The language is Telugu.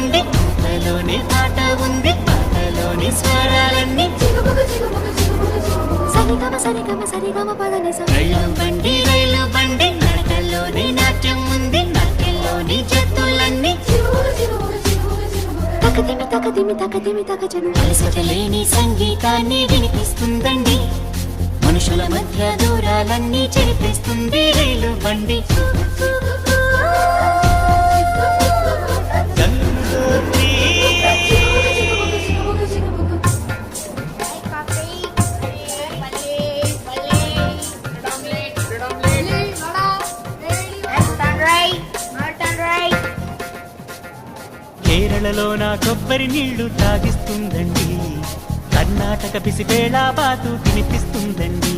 బండి పాటలోని పాట ఉంది పాటలోని స్వరాలన్నీ సరిగమ సరిగమ సరిగమ పదని రైలు బండి నడకల్లోని నాట్యం ఉంది నాట్యంలోని జతులన్నీ తకదిమి తకదిమి తకజను అలసటలేని సంగీతాన్ని వినిపిస్తుందండి మనుషుల మధ్య దూరాలన్నీ చెరిపిస్తుంది రైలు బండి గంగోత్రి కేరళలో నా కొబ్బరి నీళ్లు తాగిస్తుందండి కర్ణాటక పిసిబేళా బాతు తినిపిస్తుందండి